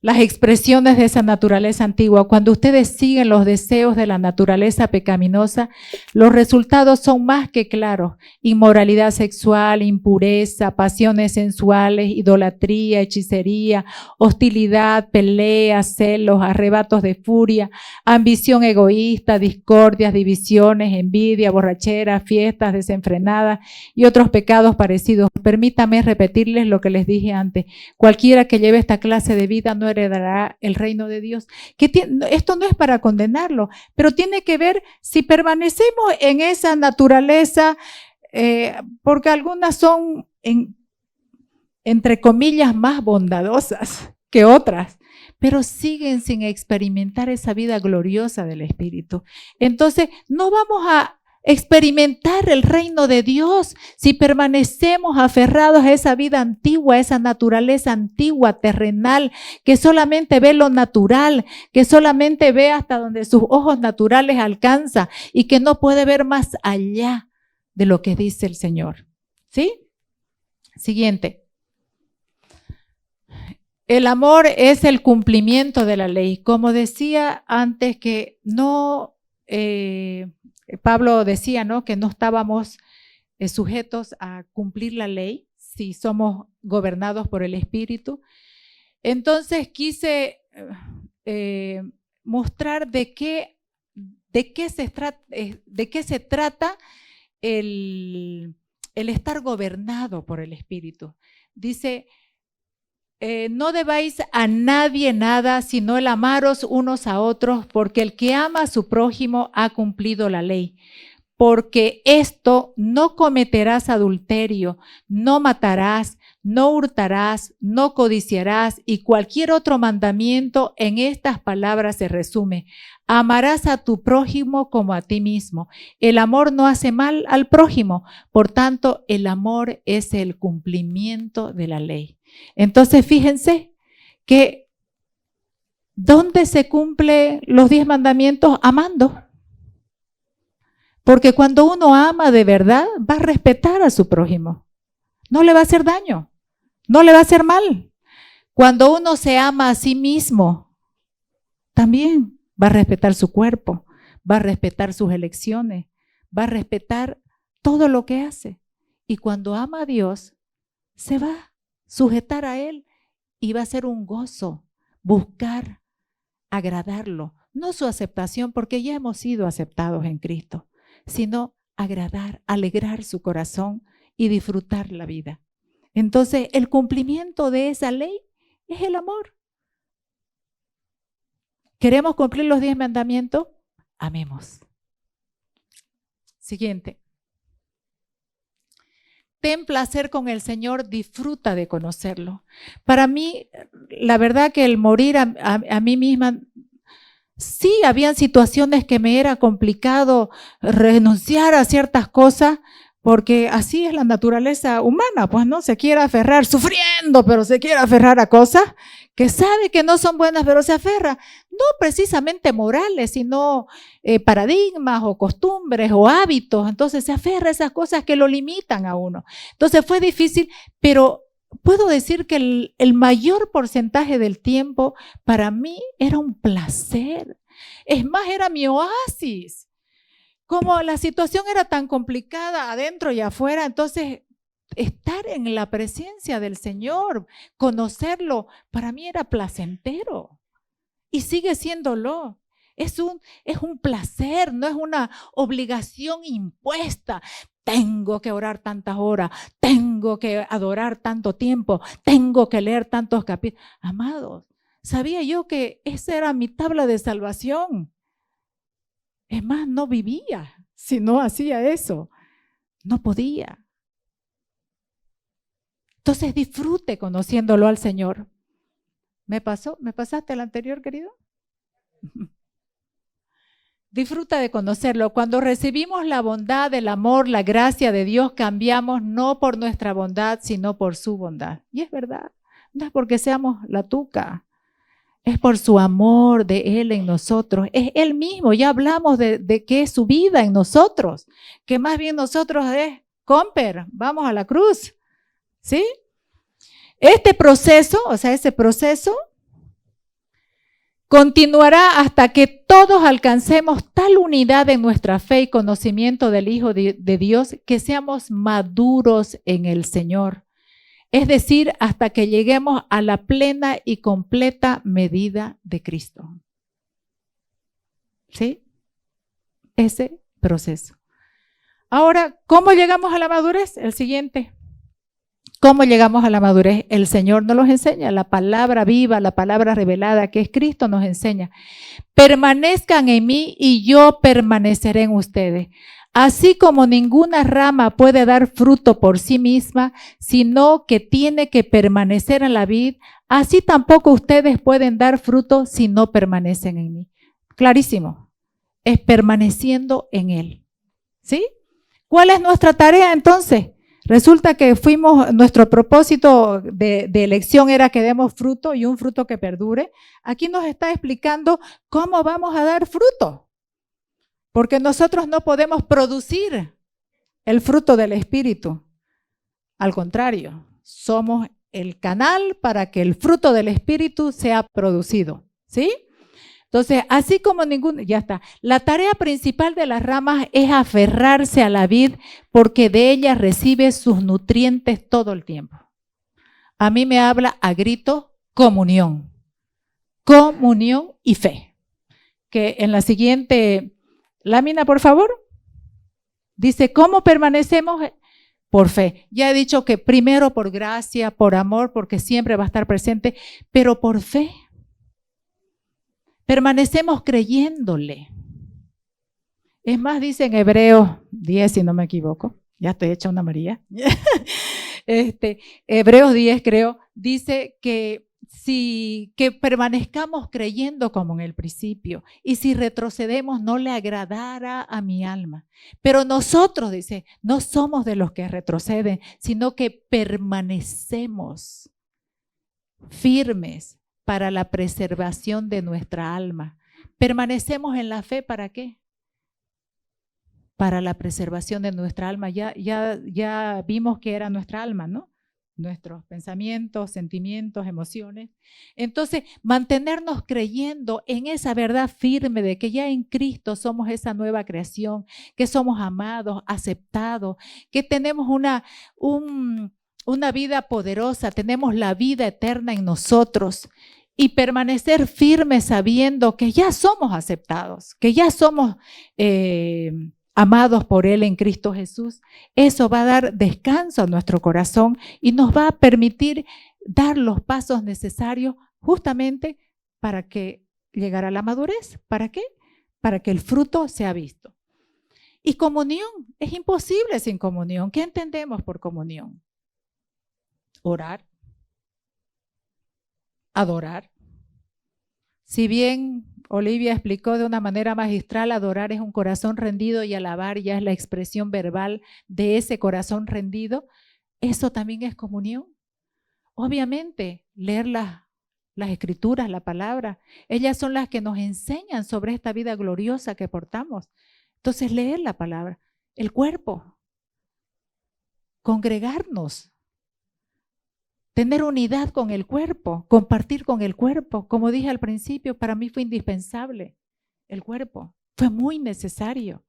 las expresiones de esa naturaleza antigua. Cuando ustedes siguen los deseos de la naturaleza pecaminosa, los resultados son más que claros. Inmoralidad sexual, impureza, pasiones sensuales, idolatría, hechicería, hostilidad, peleas, celos, arrebatos de furia, ambición egoísta, discordias, divisiones, envidia, borrachera, fiestas desenfrenadas y otros pecados parecidos. Permítame repetirles lo que les dije antes. Cualquiera que lleve esta clase de vida no heredará el reino de Dios. Esto no es para condenarlo, pero tiene que ver si permanecemos en esa naturaleza, porque algunas son, entre comillas, más bondadosas que otras, pero siguen sin experimentar esa vida gloriosa del Espíritu. Entonces, no vamos a experimentar el reino de Dios si permanecemos aferrados a esa vida antigua, a esa naturaleza antigua, terrenal, que solamente ve lo natural, que solamente ve hasta donde sus ojos naturales alcanzan y que no puede ver más allá de lo que dice el Señor. ¿Sí? Siguiente. El amor es el cumplimiento de la ley. Como decía antes, que no... Pablo decía, ¿no?, que no estábamos sujetos a cumplir la ley, si somos gobernados por el Espíritu. Entonces quise mostrar de qué se trata el estar gobernado por el Espíritu. Dice, no debáis a nadie nada, sino el amaros unos a otros, porque el que ama a su prójimo ha cumplido la ley. Porque esto: no cometerás adulterio, no matarás, no hurtarás, no codiciarás, y cualquier otro mandamiento en estas palabras se resume: amarás a tu prójimo como a ti mismo. El amor no hace mal al prójimo, por tanto, el amor es el cumplimiento de la ley. Entonces, fíjense que ¿dónde se cumplen los 10 mandamientos? Amando. Porque cuando uno ama de verdad, va a respetar a su prójimo. No le va a hacer daño, no le va a hacer mal. Cuando uno se ama a sí mismo, también va a respetar su cuerpo, va a respetar sus elecciones, va a respetar todo lo que hace. Y cuando ama a Dios, se va a sujetar a Él y va a ser un gozo buscar agradarlo. No su aceptación, porque ya hemos sido aceptados en Cristo, sino agradar, alegrar su corazón y disfrutar la vida. Entonces, el cumplimiento de esa ley es el amor. ¿Queremos cumplir los 10 mandamientos? Amemos. Siguiente. Ten placer con el Señor, disfruta de conocerlo. Para mí, la verdad que el morir a mí misma, sí, habían situaciones que me era complicado renunciar a ciertas cosas, porque así es la naturaleza humana, pues no se quiere aferrar, sufriendo, pero se quiere aferrar a cosas que sabe que no son buenas, pero se aferra. No precisamente morales, sino paradigmas o costumbres o hábitos. Entonces se aferra a esas cosas que lo limitan a uno. Entonces fue difícil, pero puedo decir que el mayor porcentaje del tiempo para mí era un placer. Es más, era mi oasis. Como la situación era tan complicada adentro y afuera, entonces estar en la presencia del Señor, conocerlo, para mí era placentero y sigue siéndolo. Es un placer, no es una obligación impuesta. Tengo que orar tantas horas, tengo que adorar tanto tiempo, tengo que leer tantos capítulos. Amados, sabía yo que esa era mi tabla de salvación. Es más, no vivía si no hacía eso. No podía. Entonces disfrute conociéndolo al Señor. ¿Me pasaste el anterior, querido? Disfruta de conocerlo. Cuando recibimos la bondad, el amor, la gracia de Dios, cambiamos no por nuestra bondad, sino por su bondad. Y es verdad, no es porque seamos la tuca. Es por su amor de Él en nosotros. Es Él mismo. Ya hablamos de que es su vida en nosotros. Que más bien nosotros es comper, vamos a la cruz. ¿Sí? Este proceso, o sea, ese proceso continuará hasta que todos alcancemos tal unidad en nuestra fe y conocimiento del Hijo de Dios que seamos maduros en el Señor. Es decir, hasta que lleguemos a la plena y completa medida de Cristo. ¿Sí? Ese proceso. Ahora, ¿cómo llegamos a la madurez? El siguiente. ¿Cómo llegamos a la madurez? El Señor nos los enseña. La palabra viva, la palabra revelada que es Cristo nos enseña. Permanezcan en mí y yo permaneceré en ustedes. Así como ninguna rama puede dar fruto por sí misma, sino que tiene que permanecer en la vid, así tampoco ustedes pueden dar fruto si no permanecen en mí. Clarísimo, es permaneciendo en Él. ¿Sí? ¿Cuál es nuestra tarea entonces? Resulta que nuestro propósito de elección era que demos fruto y un fruto que perdure. Aquí nos está explicando cómo vamos a dar fruto. Porque nosotros no podemos producir el fruto del Espíritu. Al contrario, somos el canal para que el fruto del Espíritu sea producido. ¿Sí? Entonces, así como ya está. La tarea principal de las ramas es aferrarse a la vid porque de ella recibe sus nutrientes todo el tiempo. A mí me habla a grito comunión. Comunión y fe. Que en la siguiente lámina, por favor, dice, ¿cómo permanecemos? Por fe. Ya he dicho que primero por gracia, por amor, porque siempre va a estar presente, pero por fe. Permanecemos creyéndole. Es más, dice en Hebreos 10, si no me equivoco, ya estoy hecha una María. Hebreos 10, creo, dice que que permanezcamos creyendo como en el principio, y si retrocedemos no le agradará a mi alma. Pero nosotros, dice, no somos de los que retroceden, sino que permanecemos firmes para la preservación de nuestra alma. Permanecemos en la fe, ¿para qué? Para la preservación de nuestra alma. Ya vimos que era nuestra alma, ¿no? Nuestros pensamientos, sentimientos, emociones. Entonces, mantenernos creyendo en esa verdad firme de que ya en Cristo somos esa nueva creación, que somos amados, aceptados, que tenemos una vida poderosa, tenemos la vida eterna en nosotros, y permanecer firmes sabiendo que ya somos aceptados, que ya somos amados por Él en Cristo Jesús. Eso va a dar descanso a nuestro corazón y nos va a permitir dar los pasos necesarios justamente para que llegara a la madurez. ¿Para qué? Para que el fruto sea visto. Y comunión, es imposible sin comunión. ¿Qué entendemos por comunión? Orar, adorar. Si bien Olivia explicó de una manera magistral, adorar es un corazón rendido y alabar ya es la expresión verbal de ese corazón rendido, eso también es comunión. Obviamente, leer las escrituras, la palabra, ellas son las que nos enseñan sobre esta vida gloriosa que portamos. Entonces, leer la palabra, el cuerpo, congregarnos, tener unidad con el cuerpo, compartir con el cuerpo. Como dije al principio, para mí fue indispensable el cuerpo, fue muy necesario.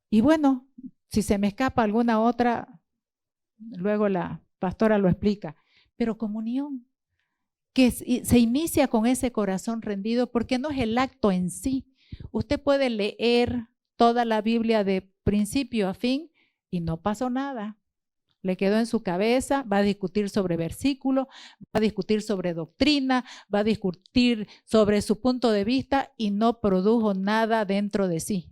Y bueno, si se me escapa alguna otra, luego la pastora lo explica. Pero comunión, que se inicia con ese corazón rendido, porque no es el acto en sí. Usted puede leer toda la Biblia de principio a fin y no pasó nada. Le quedó en su cabeza, va a discutir sobre versículos, va a discutir sobre doctrina, va a discutir sobre su punto de vista y no produjo nada dentro de sí.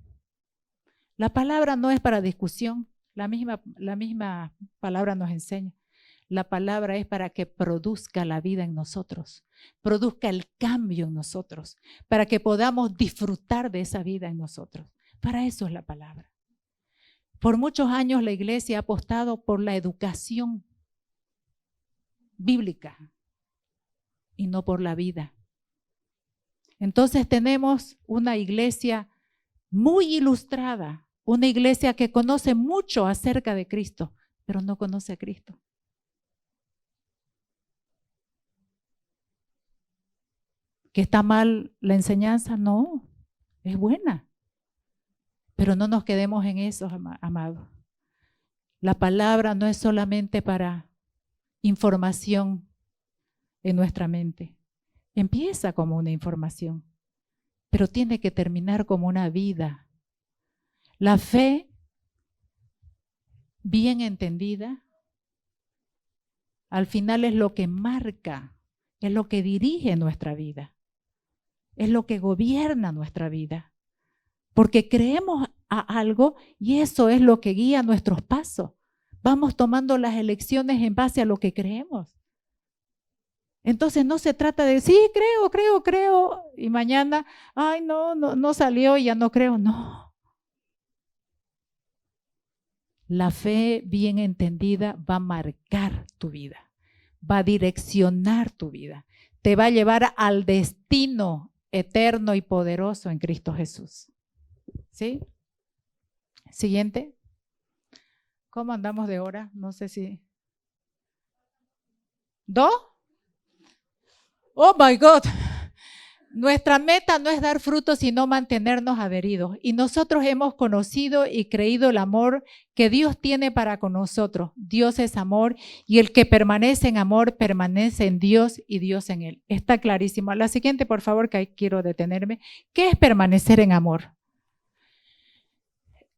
La palabra no es para discusión, la misma palabra nos enseña. La palabra es para que produzca la vida en nosotros, produzca el cambio en nosotros, para que podamos disfrutar de esa vida en nosotros. Para eso es la palabra. Por muchos años la iglesia ha apostado por la educación bíblica y no por la vida. Entonces tenemos una iglesia muy ilustrada, una iglesia que conoce mucho acerca de Cristo, pero no conoce a Cristo. ¿Que está mal la enseñanza? No, es buena. Pero no nos quedemos en eso, amados. La palabra no es solamente para información en nuestra mente. Empieza como una información, pero tiene que terminar como una vida. La fe, bien entendida, al final es lo que marca, es lo que dirige nuestra vida, es lo que gobierna nuestra vida. Porque creemos a algo y eso es lo que guía nuestros pasos. Vamos tomando las elecciones en base a lo que creemos. Entonces no se trata de, sí, creo, y mañana, ay, no salió y ya no creo. No. La fe bien entendida va a marcar tu vida, va a direccionar tu vida, te va a llevar al destino eterno y poderoso en Cristo Jesús. ¿Sí? Siguiente. ¿Cómo andamos de hora? No sé si. ¿2? Oh my God. Nuestra meta no es dar frutos, sino mantenernos adheridos. Y nosotros hemos conocido y creído el amor que Dios tiene para con nosotros. Dios es amor y el que permanece en amor permanece en Dios y Dios en él. Está clarísimo. La siguiente, por favor, que ahí quiero detenerme. ¿Qué es permanecer en amor?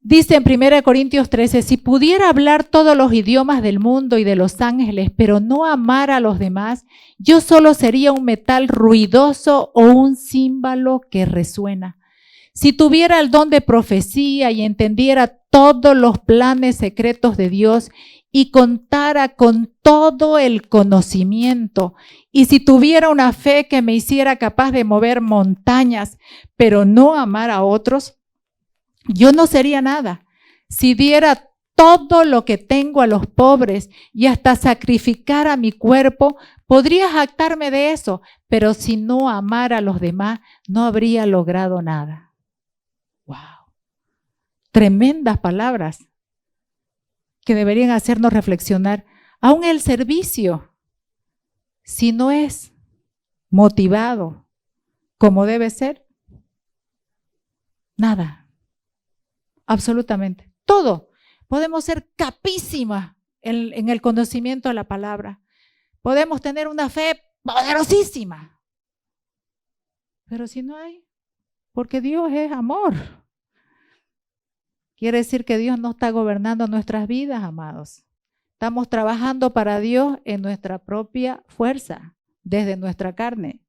Dice en 1 Corintios 13, si pudiera hablar todos los idiomas del mundo y de los ángeles, pero no amar a los demás, yo solo sería un metal ruidoso o un címbalo que resuena. Si tuviera el don de profecía y entendiera todos los planes secretos de Dios y contara con todo el conocimiento, y si tuviera una fe que me hiciera capaz de mover montañas, pero no amar a otros, yo no sería nada. Si diera todo lo que tengo a los pobres y hasta sacrificara mi cuerpo, podría jactarme de eso, pero si no amara a los demás, no habría logrado nada. ¡Wow! Tremendas palabras que deberían hacernos reflexionar. Aún el servicio, si no es motivado como debe ser, nada. Absolutamente. Todo. Podemos ser capísimas en el conocimiento de la palabra. Podemos tener una fe poderosísima. Pero si no hay, porque Dios es amor. Quiere decir que Dios no está gobernando nuestras vidas, amados. Estamos trabajando para Dios en nuestra propia fuerza, desde nuestra carne,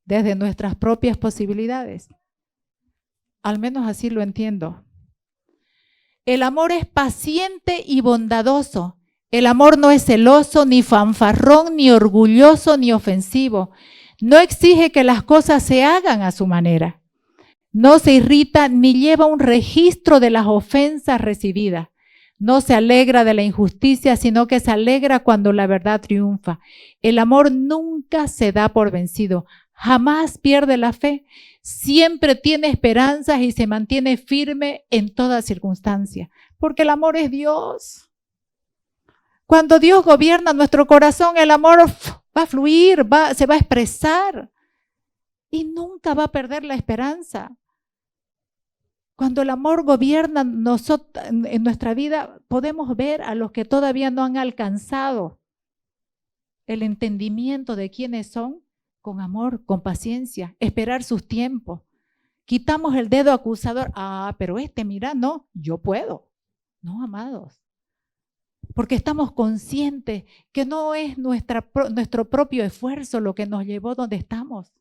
desde nuestras propias posibilidades. Al menos así lo entiendo. El amor es paciente y bondadoso. El amor no es celoso, ni fanfarrón, ni orgulloso, ni ofensivo. No exige que las cosas se hagan a su manera. No se irrita ni lleva un registro de las ofensas recibidas. No se alegra de la injusticia, sino que se alegra cuando la verdad triunfa. El amor nunca se da por vencido. Jamás pierde la fe. Siempre tiene esperanzas y se mantiene firme en toda circunstancia, porque el amor es Dios. Cuando Dios gobierna nuestro corazón, el amor va a fluir, se va a expresar y nunca va a perder la esperanza. Cuando el amor gobierna en nuestra vida, podemos ver a los que todavía no han alcanzado el entendimiento de quiénes son, con amor, con paciencia, esperar sus tiempos. Quitamos el dedo acusador. Pero mira, no, yo puedo. No, amados. Porque estamos conscientes que no es nuestro propio esfuerzo lo que nos llevó donde estamos.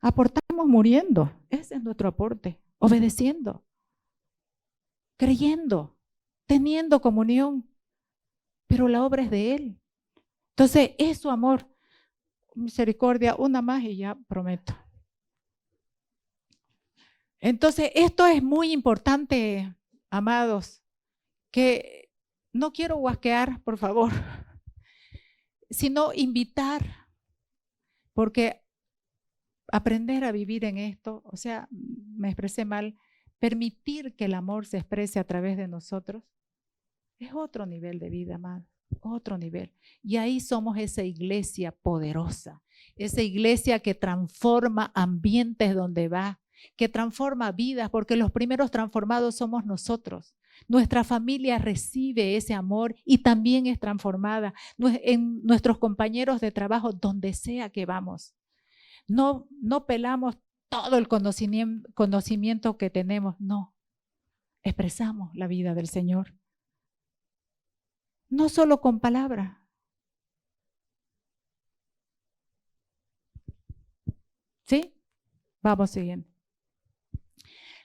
Aportamos muriendo. Ese es nuestro aporte. Obedeciendo. Creyendo. Teniendo comunión. Pero la obra es de Él. Entonces, es su amor. Misericordia, una más y ya prometo. Entonces, esto es muy importante, amados, que no quiero guasquear, por favor, sino invitar, porque aprender a vivir en esto, o sea, me expresé mal, permitir que el amor se exprese a través de nosotros, es otro nivel de vida, amado. Otro nivel. Y ahí somos esa iglesia poderosa, esa iglesia que transforma ambientes donde va, que transforma vidas, porque los primeros transformados somos nosotros. Nuestra familia recibe ese amor y también es transformada. En nuestros compañeros de trabajo, donde sea que vamos. No pelamos todo el conocimiento que tenemos, no. Expresamos la vida del Señor. No solo con palabras. ¿Sí? Vamos siguiendo.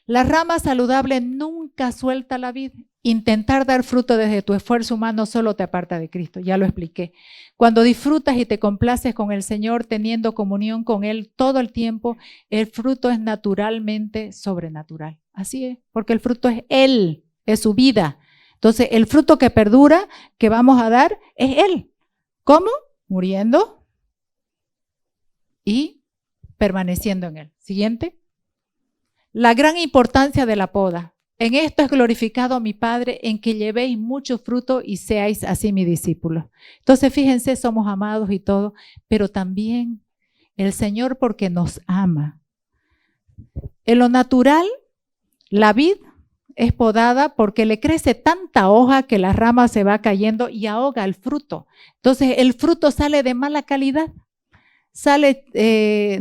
La rama saludable nunca suelta la vid. Intentar dar fruto desde tu esfuerzo humano solo te aparta de Cristo, ya lo expliqué. Cuando disfrutas y te complaces con el Señor, teniendo comunión con Él todo el tiempo, el fruto es naturalmente sobrenatural. Así es, porque el fruto es Él, es su vida. Entonces, el fruto que perdura, que vamos a dar, es Él. ¿Cómo? Muriendo y permaneciendo en Él. Siguiente. La gran importancia de la poda. En esto es glorificado mi Padre, en que llevéis mucho fruto y seáis así mis discípulos. Entonces, fíjense, somos amados y todo, pero también el Señor porque nos ama. En lo natural, la vid es podada porque le crece tanta hoja que la rama se va cayendo y ahoga el fruto. Entonces el fruto sale de mala calidad,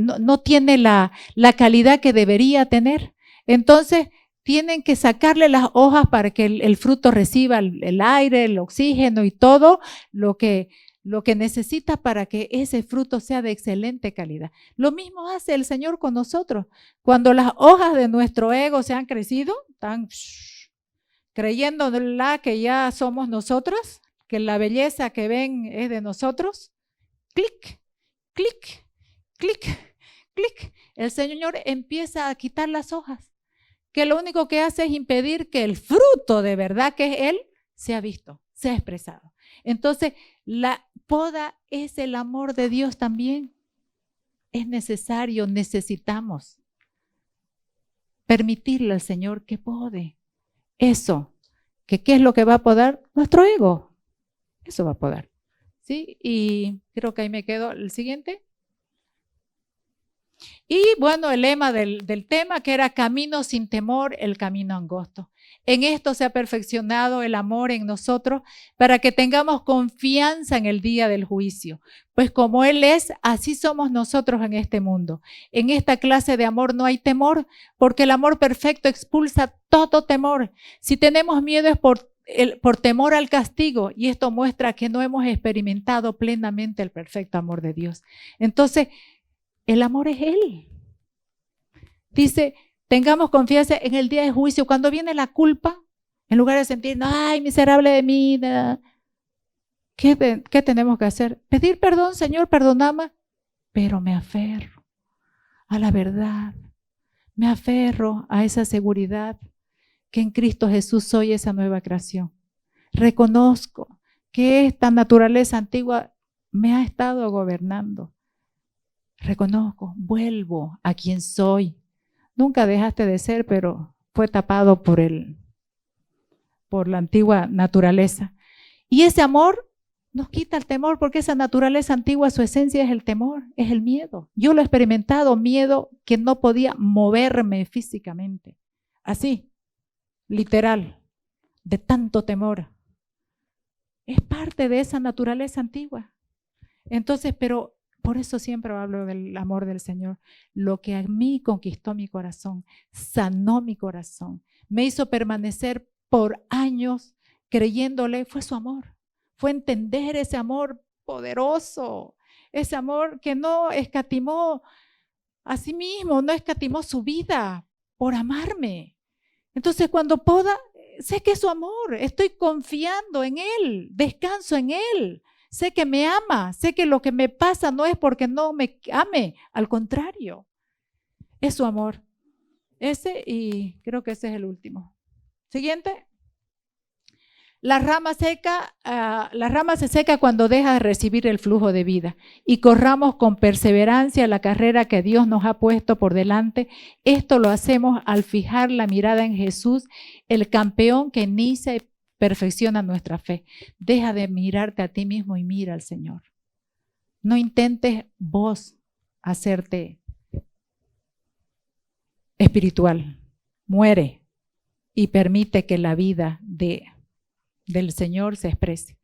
no tiene la calidad que debería tener. Entonces tienen que sacarle las hojas para que el fruto reciba el aire, el oxígeno y todo lo que necesita para que ese fruto sea de excelente calidad. Lo mismo hace el Señor con nosotros. Cuando las hojas de nuestro ego se han crecido, están creyéndola que ya somos nosotros, que la belleza que ven es de nosotros, clic, clic, clic, clic. El Señor empieza a quitar las hojas, que lo único que hace es impedir que el fruto de verdad que es Él sea visto, sea expresado. Entonces, la poda es el amor de Dios también. Es necesario, necesitamos permitirle al Señor que pode eso. ¿Qué es lo que va a podar? Nuestro ego. Eso va a podar. ¿Sí? Y creo que ahí me quedo. El siguiente. Y bueno, el lema del tema que era camino sin temor, el camino angosto. En esto se ha perfeccionado el amor en nosotros para que tengamos confianza en el día del juicio. Pues como Él es, así somos nosotros en este mundo. En esta clase de amor no hay temor, porque el amor perfecto expulsa todo temor. Si tenemos miedo es por temor al castigo, y esto muestra que no hemos experimentado plenamente el perfecto amor de Dios. Entonces, el amor es Él. Dice, tengamos confianza en el día de juicio. Cuando viene la culpa, en lugar de sentir, ay, miserable de mí, ¿qué tenemos que hacer? Pedir perdón, Señor, perdóname, pero me aferro a la verdad. Me aferro a esa seguridad que en Cristo Jesús soy esa nueva creación. Reconozco que esta naturaleza antigua me ha estado gobernando. Reconozco, vuelvo a quien soy. Nunca dejaste de ser, pero fue tapado por la antigua naturaleza. Y ese amor nos quita el temor, porque esa naturaleza antigua, su esencia es el temor, es el miedo. Yo lo he experimentado, miedo que no podía moverme físicamente. Así, literal, de tanto temor. Es parte de esa naturaleza antigua. Entonces, pero por eso siempre hablo del amor del Señor. Lo que a mí conquistó mi corazón, sanó mi corazón, me hizo permanecer por años creyéndole, fue su amor. Fue entender ese amor poderoso, ese amor que no escatimó a sí mismo, no escatimó su vida por amarme. Entonces, cuando poda, sé que es su amor, estoy confiando en Él, descanso en Él. Sé que me ama, sé que lo que me pasa no es porque no me ame, al contrario, es su amor. Ese, y creo que ese es el último. Siguiente. La rama se seca cuando deja de recibir el flujo de vida, y corramos con perseverancia la carrera que Dios nos ha puesto por delante. Esto lo hacemos al fijar la mirada en Jesús, el campeón que inicia y perfecciona nuestra fe. Deja de mirarte a ti mismo y mira al Señor. No intentes vos hacerte espiritual. Muere y permite que la vida del Señor se exprese.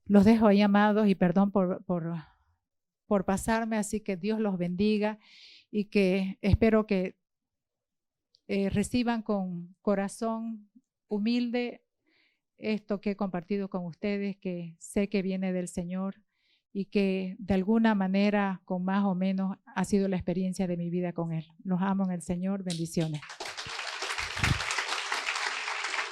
Los dejo ahí, amados, y perdón por pasarme, así que Dios los bendiga y que espero que reciban con corazón humilde esto que he compartido con ustedes, que sé que viene del Señor y que de alguna manera, con más o menos, ha sido la experiencia de mi vida con Él. Los amo en el Señor. Bendiciones.